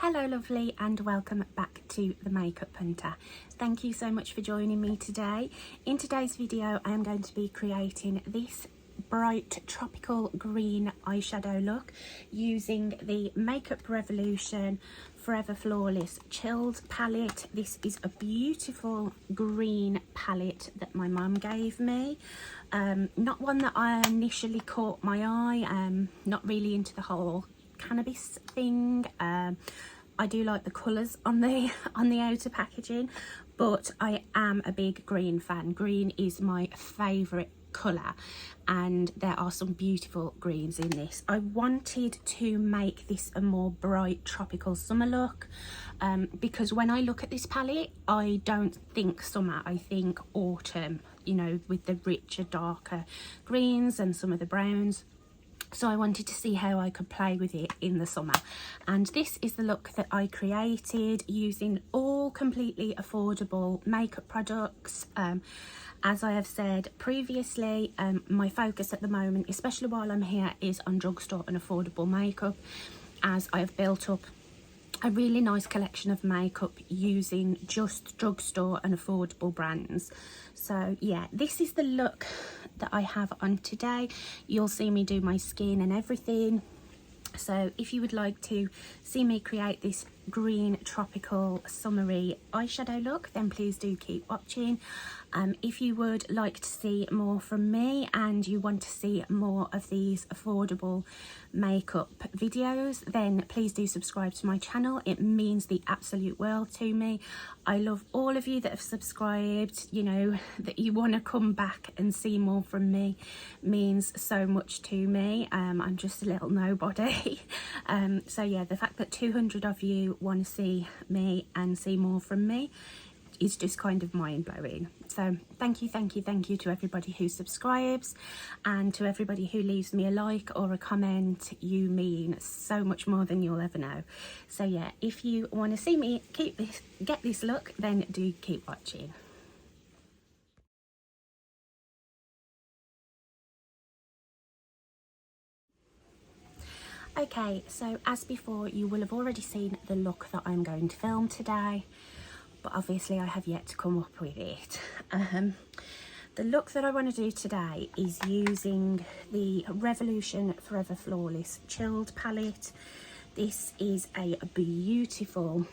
Hello lovely, and welcome back to the Makeup Hunter. Thank you so much for joining me today. In today's video I am going to be creating this bright tropical green eyeshadow look using the Makeup Revolution Forever Flawless Chilled palette. This is a beautiful green palette that my mum gave me. Not one that I initially caught my eye. Not really into the whole cannabis thing. I do like the colours on the outer packaging, but I am a big green fan. Green is my favourite colour, and there are some beautiful greens in this. I wanted to make this a more bright tropical summer look, because when I look at this palette I don't think summer, I think autumn, you know, with the richer darker greens and some of the browns. So I wanted to see how I could play with it in the summer, and this is the look that I created using all completely affordable makeup products. As I have said previously, my focus at the moment, especially while I'm here, is on drugstore and affordable makeup, as I have built up a really nice collection of makeup using just drugstore and affordable brands. So yeah, this is the look that I have on today. You'll see me do my skin and everything. So if you would like to see me create this green tropical summery eyeshadow look, then please do keep watching. If you would like to see more from me and you want to see more of these affordable makeup videos, then please do subscribe to my channel. It means the absolute world to me. I love all of you that have subscribed. You know, that you want to come back and see more from me means so much to me. I'm just a little nobody. So yeah, the fact that 200 of you want to see me and see more from me is just kind of mind-blowing. So thank you to everybody who subscribes, and to everybody who leaves me a like or a comment. You mean so much more than you'll ever know. So yeah, if you want to see me get this look, then do keep watching. Okay, so as before, you will have already seen the look that I'm going to film today, but obviously I have yet to come up with it. The look that I want to do today is using the Revolution Forever Flawless Chilled palette. This is a beautiful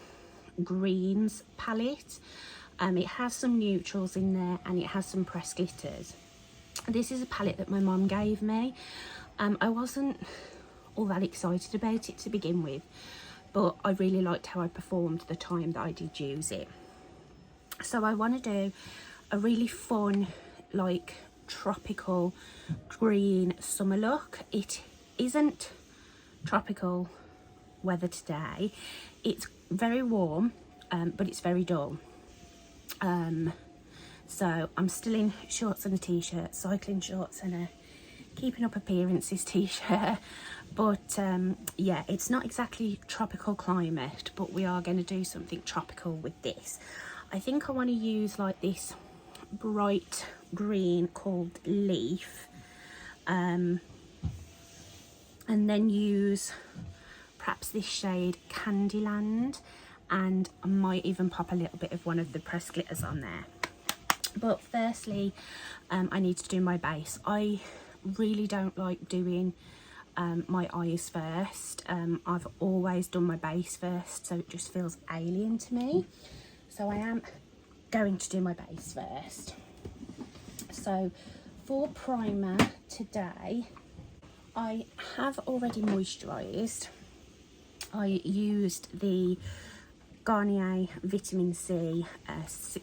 greens palette. It has some neutrals in there and it has some pressed glitters. This is a palette that my mum gave me. I wasn't all that excited about it to begin with, but I really liked how I performed the time that I did use it. So I want to do a really fun, like, tropical green summer look. It isn't tropical weather today. It's very warm, but it's very dull. So I'm still in shorts and a t-shirt, cycling shorts and a keeping up appearances t-shirt, but yeah, it's not exactly tropical climate, but we are going to do something tropical with this. I think I want to use like this bright green called Leaf, and then use perhaps this shade Candyland, and I might even pop a little bit of one of the pressed glitters on there. But firstly, I need to do my base. I really don't like doing my eyes first. I've always done my base first, so it just feels alien to me. So I am going to do my base first. So for primer today, I have already moisturised. I used the Garnier Vitamin C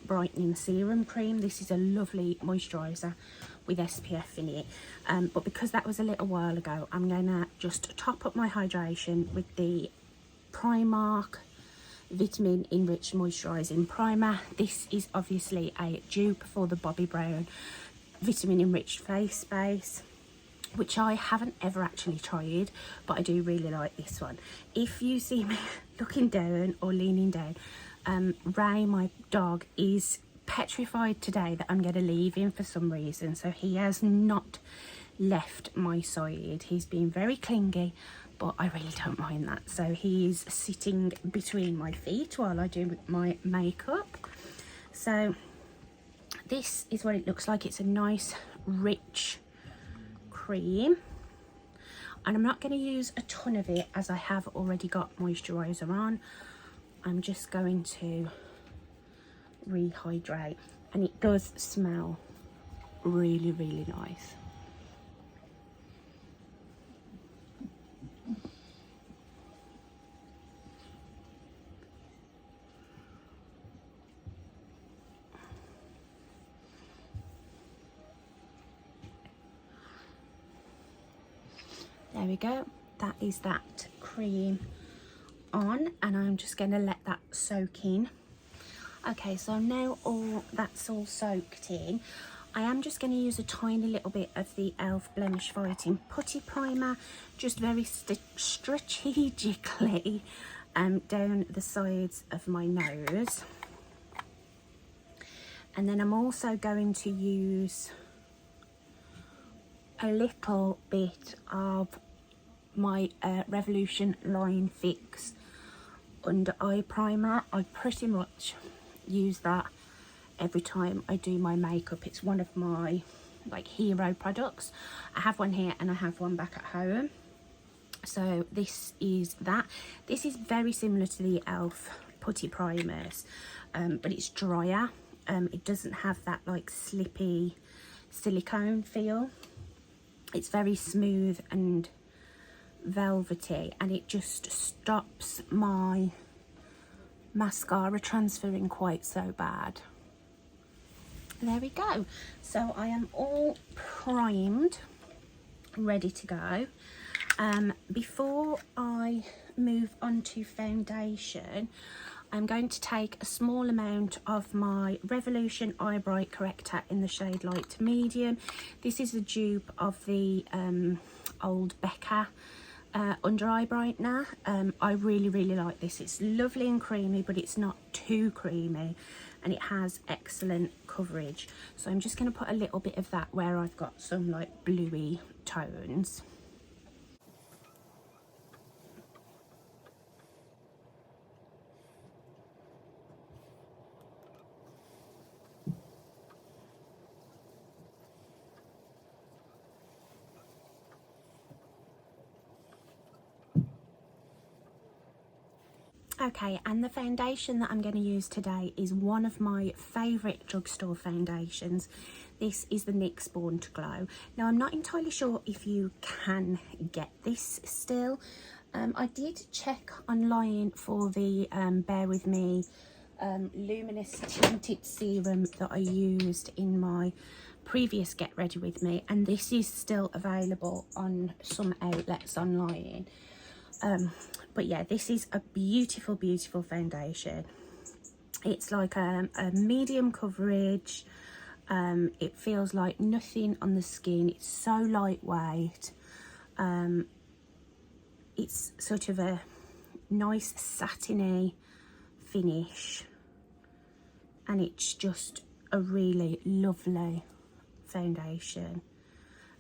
Brightening Serum Cream. This is a lovely moisturiser with SPF in it, but because that was a little while ago, I'm gonna just top up my hydration with the Primark Vitamin Enriched Moisturising Primer. This is obviously a dupe for the Bobbi Brown Vitamin Enriched Face Base, which I haven't ever actually tried, but I do really like this one. If you see me looking down or leaning down, Ray, my dog, is petrified today that I'm going to leave him for some reason, so he has not left my side. He's been very clingy, but I really don't mind that. So he's sitting between my feet while I do my makeup. So this is what it looks like. It's a nice rich cream, and I'm not going to use a ton of it as I have already got moisturizer on. I'm just going to rehydrate, and it does smell really, really nice. There we go, that is that cream on, and I'm just going to let that soak in. Okay, so now that's all soaked in, I am just going to use a tiny little bit of the e.l.f. Blemish Fighting Putty Primer, just very strategically down the sides of my nose. And then I'm also going to use a little bit of my Revolution Line Fix under eye primer. I pretty much use that every time I do my makeup. It's one of my like hero products. I have one here and I have one back at home. So this is that. This is very similar to the e.l.f. putty primers, but it's drier. It doesn't have that like slippy silicone feel. It's very smooth and velvety, and it just stops my mascara transferring quite so bad. There we go. So I am all primed, ready to go. Before I move on to foundation, I'm going to take a small amount of my Revolution Eye Bright Corrector in the shade Light to Medium. This is a dupe of the old Becca under eye brightener. I really like this. It's lovely and creamy, but it's not too creamy, and it has excellent coverage. So I'm just going to put a little bit of that where I've got some like bluey tones. Okay, and the foundation that I'm going to use today is one of my favourite drugstore foundations. This is the NYX Born to Glow. Now, I'm not entirely sure if you can get this still. I did check online for the Bear With Me luminous tinted serum that I used in my previous Get Ready With Me, and this is still available on some outlets online. But yeah, this is a beautiful foundation. It's like a medium coverage. It feels like nothing on the skin. It's so lightweight. It's sort of a nice satiny finish, and it's just a really lovely foundation,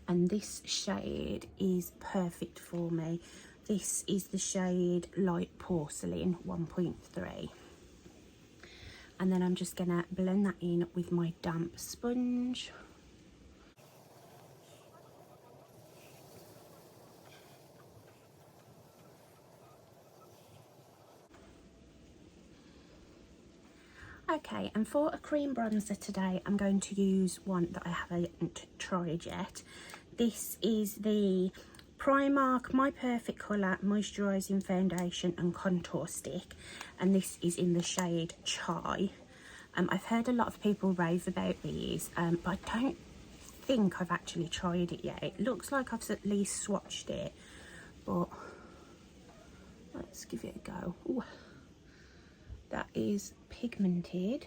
and this shade is perfect for me. This is the shade Light Porcelain 1.3. And then I'm just going to blend that in with my damp sponge. Okay, and for a cream bronzer today, I'm going to use one that I haven't tried yet. This is the Primark My Perfect Colour Moisturising Foundation and Contour Stick, and this is in the shade Chai. I've heard a lot of people rave about these, but I don't think I've actually tried it yet. It looks like I've at least swatched it, but let's give it a go. Ooh, that is pigmented.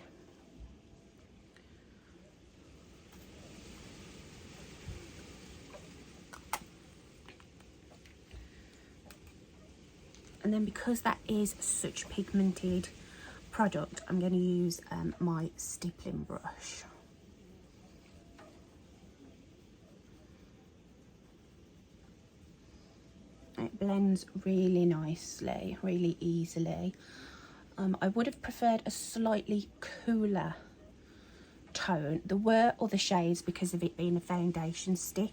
And then because that is such pigmented product, I'm going to use my stippling brush. It blends really nicely, really easily. I would have preferred a slightly cooler tone. There were other shades because of it being a foundation stick,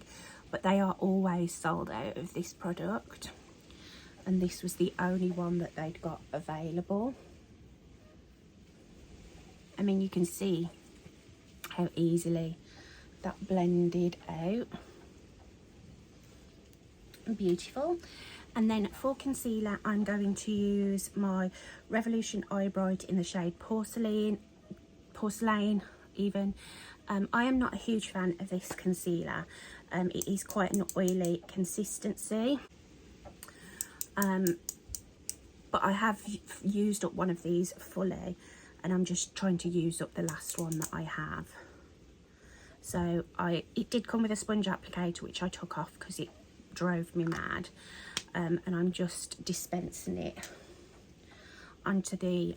but they are always sold out of this product, and this was the only one that they'd got available. I mean, you can see how easily that blended out. Beautiful. And then for concealer, I'm going to use my Revolution Eye Bright in the shade Porcelain even. I am not a huge fan of this concealer. It is quite an oily consistency, but I have used up one of these fully, and I'm just trying to use up the last one that I have. So it did come with a sponge applicator, which I took off because it drove me mad, and I'm just dispensing it onto the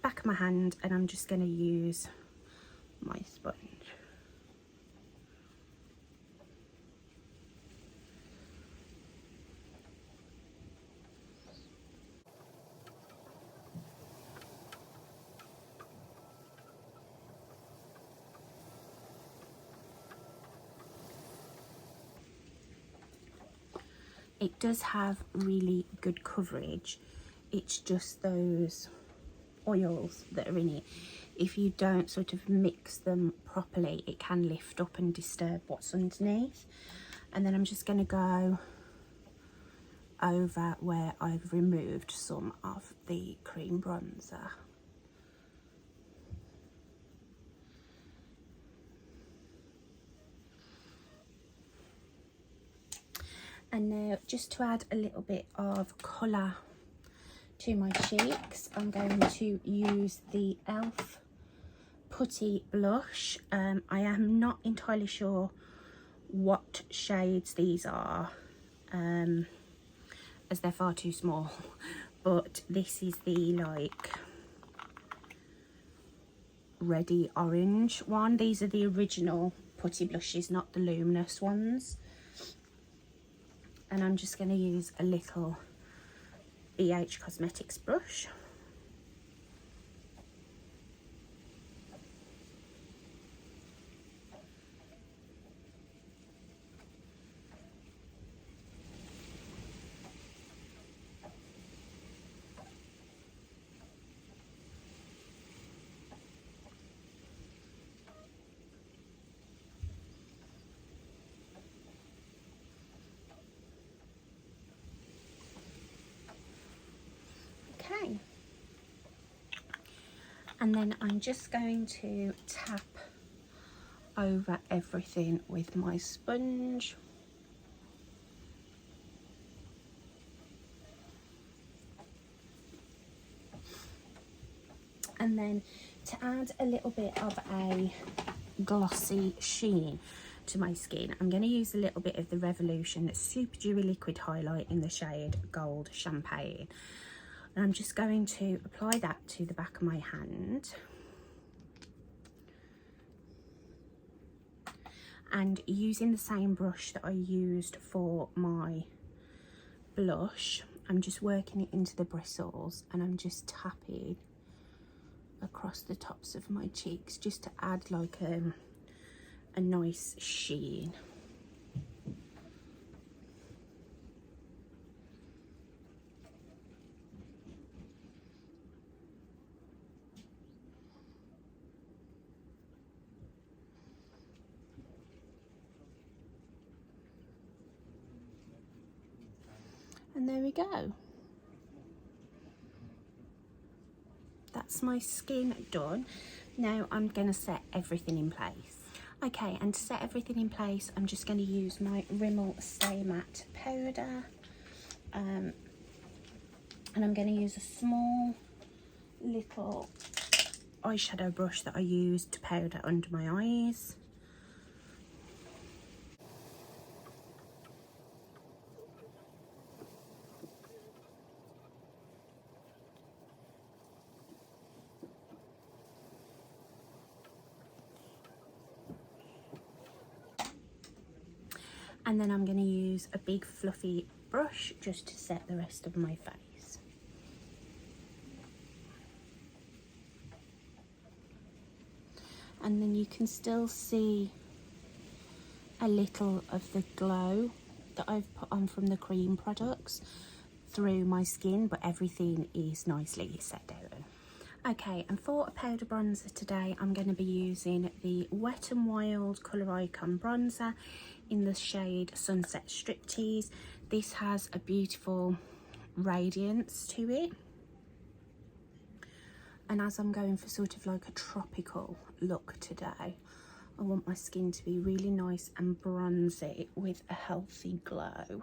back of my hand, and I'm just going to use my sponge. It does have really good coverage. It's just those oils that are in it. If you don't sort of mix them properly, it can lift up and disturb what's underneath. And then I'm just going to go over where I've removed some of the cream bronzer. And now, just to add a little bit of colour to my cheeks, I'm going to use the e.l.f. Putty Blush. I am not entirely sure what shades these are, as they're far too small, but this is the like reddy orange one. These are the original putty blushes, not the luminous ones. And I'm just going to use a little BH Cosmetics brush. Okay, and then I'm just going to tap over everything with my sponge. And then to add a little bit of a glossy sheen to my skin, I'm going to use a little bit of the Revolution Super Dewy Liquid Highlight in the shade Gold Champagne. And I'm just going to apply that to the back of my hand. And using the same brush that I used for my blush, I'm just working it into the bristles, and I'm just tapping across the tops of my cheeks just to add like a nice sheen. And there we go. That's my skin done. Now I'm going to set everything in place. Okay, and to set everything in place, I'm just going to use my Rimmel Stay Matte powder. And I'm going to use a small little eyeshadow brush that I used to powder under my eyes. And then I'm going to use a big fluffy brush just to set the rest of my face. And then you can still see a little of the glow that I've put on from the cream products through my skin, but everything is nicely set down. Okay, and for a powder bronzer today, I'm going to be using the Wet n Wild Colour Icon bronzer in the shade Sunset Striptease. This has a beautiful radiance to it. And as I'm going for sort of like a tropical look today, I want my skin to be really nice and bronzy with a healthy glow.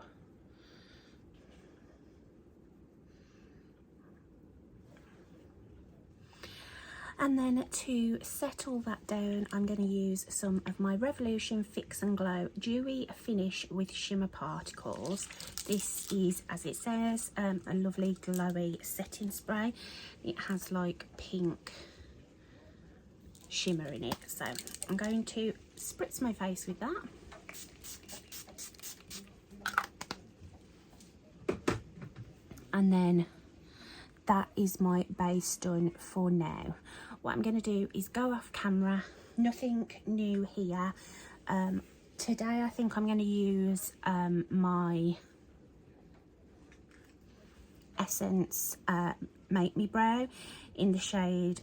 And then to settle that down, I'm going to use some of my Revolution Fix and Glow Dewy Finish with Shimmer Particles. This is, as it says, a lovely glowy setting spray. It has like pink shimmer in it. So I'm going to spritz my face with that. And then that is my base done for now. What I'm going to do is go off camera, nothing new here. Today I think I'm going to use my Essence Make Me Brow in the shade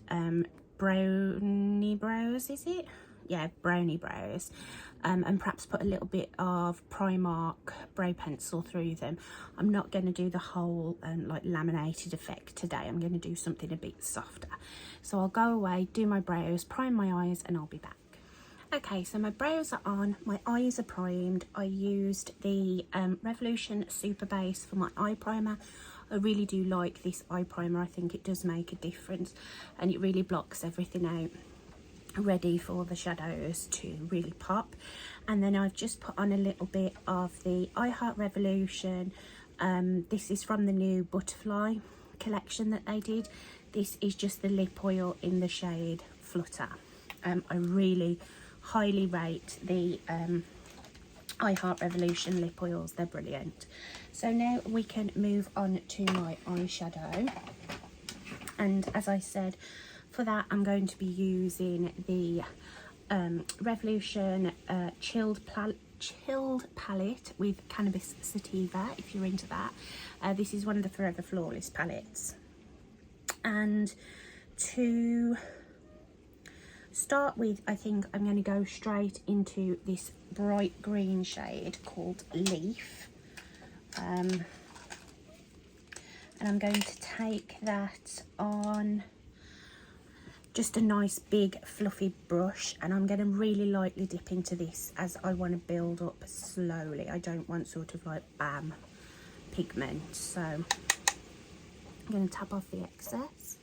Brownie Brows, is it? Yeah, Brownie Brows. And perhaps put a little bit of Primark brow pencil through them. I'm not going to do the whole like laminated effect today. I'm going to do something a bit softer. So I'll go away, do my brows, prime my eyes, and I'll be back. Okay, so my brows are on, my eyes are primed. I used the Revolution Super Base for my eye primer. I really do like this eye primer. I think it does make a difference and it really blocks everything out, ready for the shadows to really pop. And then I've just put on a little bit of the I Heart Revolution. This is from the new Butterfly collection that they did. This is just the lip oil in the shade Flutter. I really highly rate the I Heart Revolution lip oils. They're brilliant. So now we can move on to my eyeshadow, and as I said, for that I'm going to be using the Revolution chilled palette with Cannabis Sativa, if you're into that. This is one of the Forever Flawless palettes. And to start with, I think I'm going to go straight into this bright green shade called Leaf. And I'm going to take that on just a nice big fluffy brush, and I'm going to really lightly dip into this as I want to build up slowly. I don't want sort of like bam pigment. So I'm going to tap off the excess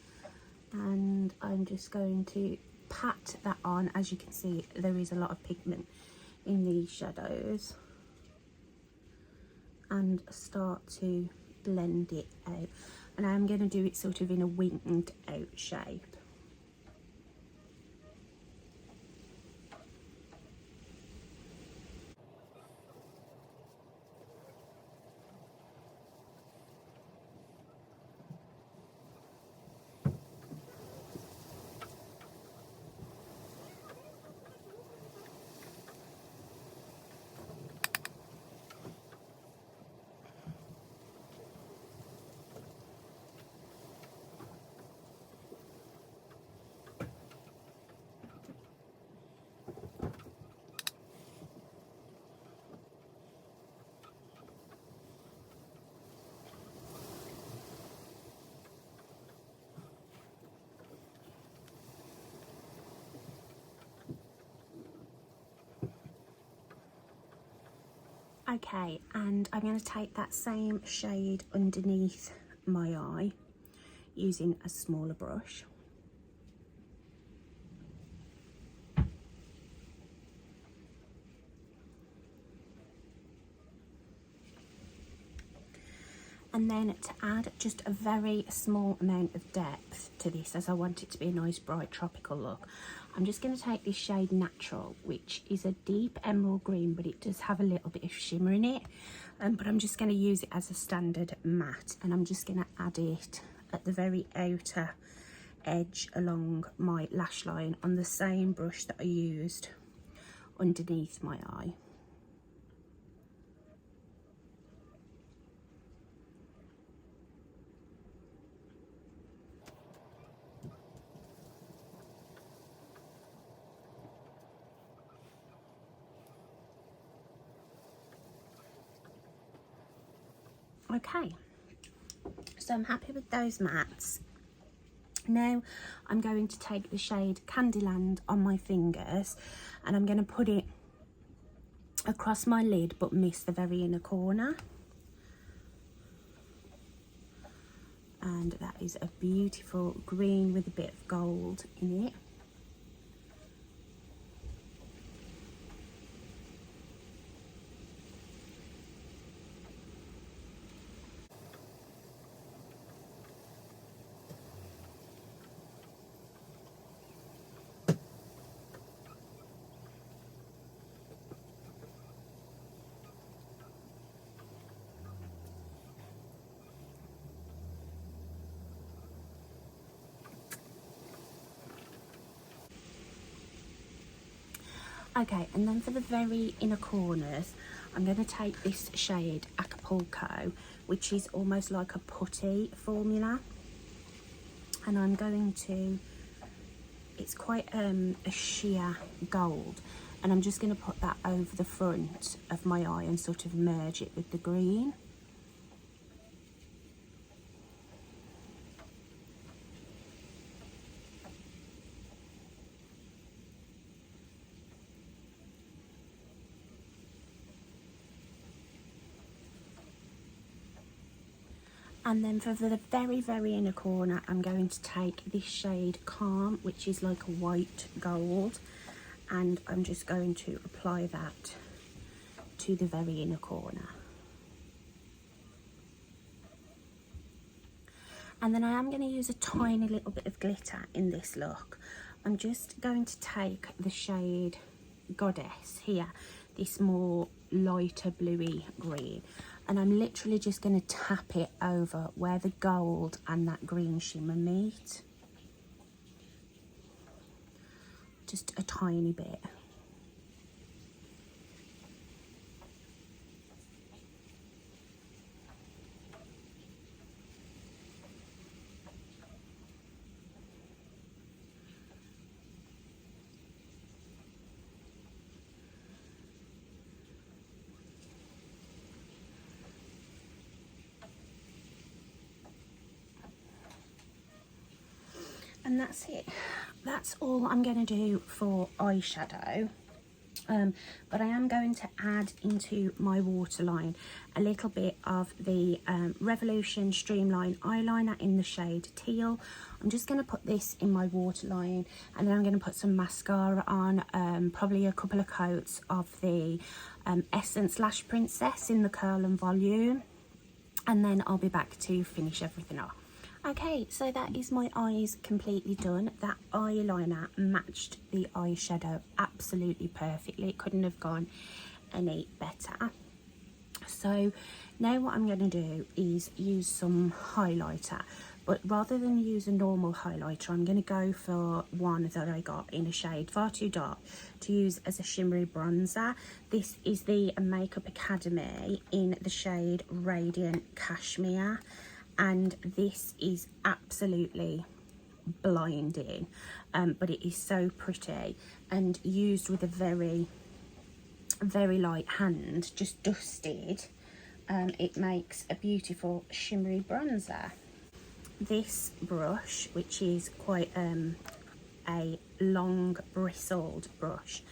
and I'm just going to pat that on. As you can see, there is a lot of pigment in these shadows, and start to blend it out. And I'm going to do it sort of in a winged out shape. Okay, and I'm going to take that same shade underneath my eye using a smaller brush. And then to add just a very small amount of depth to this, as I want it to be a nice bright tropical look, I'm just going to take this shade Natural, which is a deep emerald green, but it does have a little bit of shimmer in it. But I'm just going to use it as a standard matte, and I'm just going to add it at the very outer edge along my lash line on the same brush that I used underneath my eye. Okay, so I'm happy with those mattes. Now I'm going to take the shade Candyland on my fingers, and I'm going to put it across my lid but miss the very inner corner. And that is a beautiful green with a bit of gold in it. Okay, and then for the very inner corners, I'm going to take this shade Acapulco, which is almost like a putty formula. And I'm going to, it's quite a sheer gold, and I'm just going to put that over the front of my eye and sort of merge it with the green. And then for the very, very inner corner, I'm going to take this shade Calm, which is like a white gold, and I'm just going to apply that to the very inner corner. And then I am going to use a tiny little bit of glitter in this look. I'm just going to take the shade Goddess here, this more lighter bluey green, and I'm literally just going to tap it over where the gold and that green shimmer meet. Just a tiny bit. And that's it. That's all I'm going to do for eyeshadow. But I am going to add into my waterline a little bit of the Revolution Streamline eyeliner in the shade Teal. I'm just going to put this in my waterline, and then I'm going to put some mascara on, probably a couple of coats of the Essence Lash Princess in the Curl and Volume, and then I'll be back to finish everything off. Okay, so that is my eyes completely done. That eyeliner matched the eyeshadow absolutely perfectly. It couldn't have gone any better. So now what I'm going to do is use some highlighter, but rather than use a normal highlighter, I'm going to go for one that I got in a shade far too dark to use as a shimmery bronzer. This is the Makeup Academy in the shade Radiant Cashmere, and this is absolutely blinding, but it is so pretty, and used with a very, very light hand, just dusted, it makes a beautiful shimmery bronzer. This brush, which is quite a long bristled brush,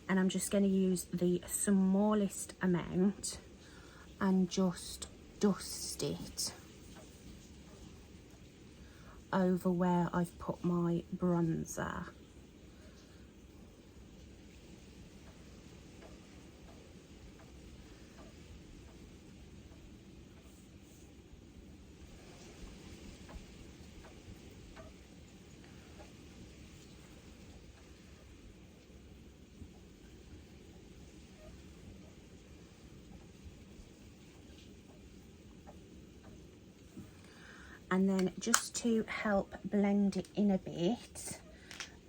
and I'm just going to use the smallest amount and just dust it over where I've put my bronzer. And then just to help blend it in a bit,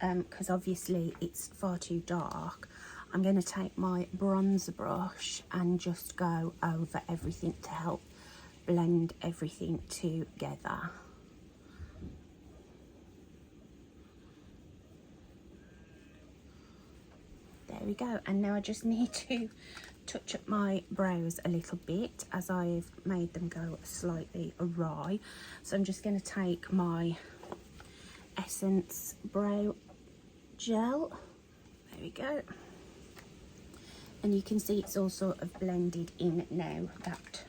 because obviously it's far too dark, I'm going to take my bronzer brush and just go over everything to help blend everything together. There we go. And now I just need to touch up my brows a little bit, as I've made them go slightly awry. So I'm just going to take my Essence brow gel. There we go. And you can see it's all sort of blended in now, that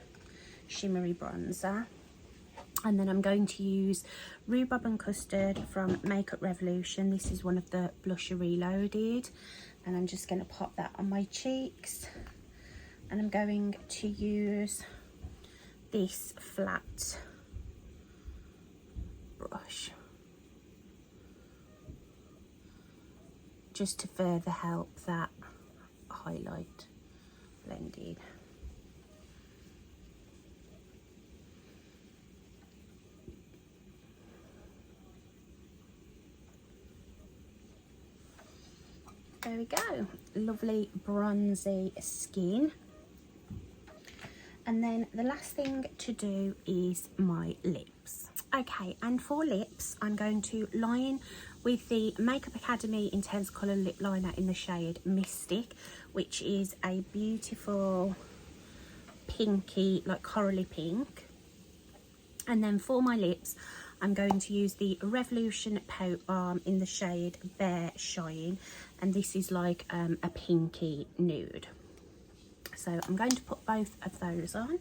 shimmery bronzer. And then I'm going to use Rhubarb and Custard from Makeup Revolution. This is one of the Blusher Reloaded. And I'm just going to pop that on my cheeks. And I'm going to use this flat brush just to further help that highlight blended. There we go, lovely bronzy skin. And then the last thing to do is my lips. Okay, and for lips, I'm going to line with the Makeup Academy Intense Colour Lip Liner in the shade Mystic, which is a beautiful pinky, like corally pink. And then for my lips, I'm going to use the Revolution Pout Balm in the shade Bare Shine, and this is like a pinky nude. So I'm going to put both of those on.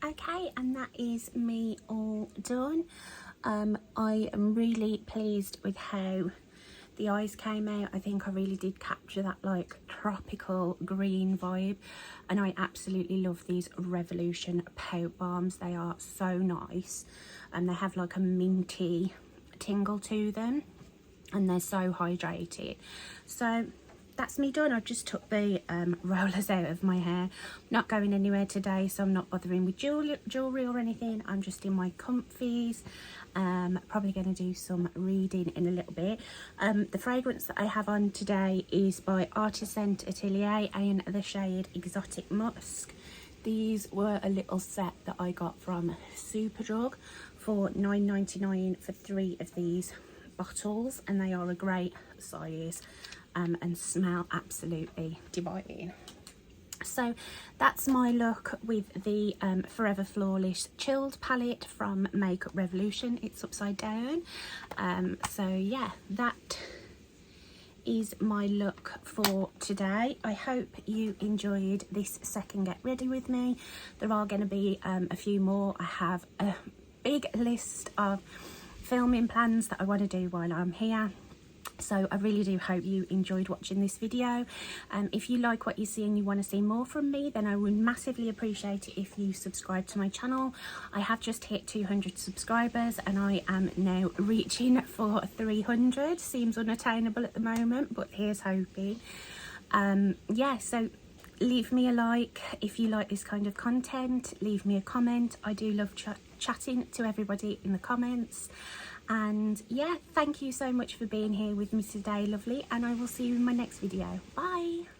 Okay, and that is me all done. I am really pleased with how the eyes came out. I think I really did capture that like tropical green vibe, and I absolutely love these Revolution Pout Balms. They are so nice, and they have like a minty tingle to them, and they're so hydrated. So that's me done. I've just took the rollers out of my hair. Not going anywhere today, so I'm not bothering with jewellery or anything. I'm just in my comfies. Probably going to do some reading in a little bit. The fragrance that I have on today is by Artisan Atelier in the shade Exotic Musk. These were a little set that I got from Superdrug for $9.99 for 3 of these bottles, and they are a great size. And smell absolutely divine. So that's my look with the Forever Flawless Chilled palette from Makeup Revolution. It's upside down. So yeah, that is my look for today. I hope you enjoyed this second get ready with me. There are going to be a few more. I have a big list of filming plans that I want to do while I'm here. So I really do hope you enjoyed watching this video. If you like what you see and you want to see more from me, then I would massively appreciate it if you subscribe to my channel. I have just hit 200 subscribers and I am now reaching for 300. Seems unattainable at the moment, but here's hoping. Yeah, so leave me a like if you like this kind of content. Leave me a comment. I do love chatting to everybody in the comments. And yeah, thank you so much for being here with me today, lovely, and I will see you in my next video. Bye.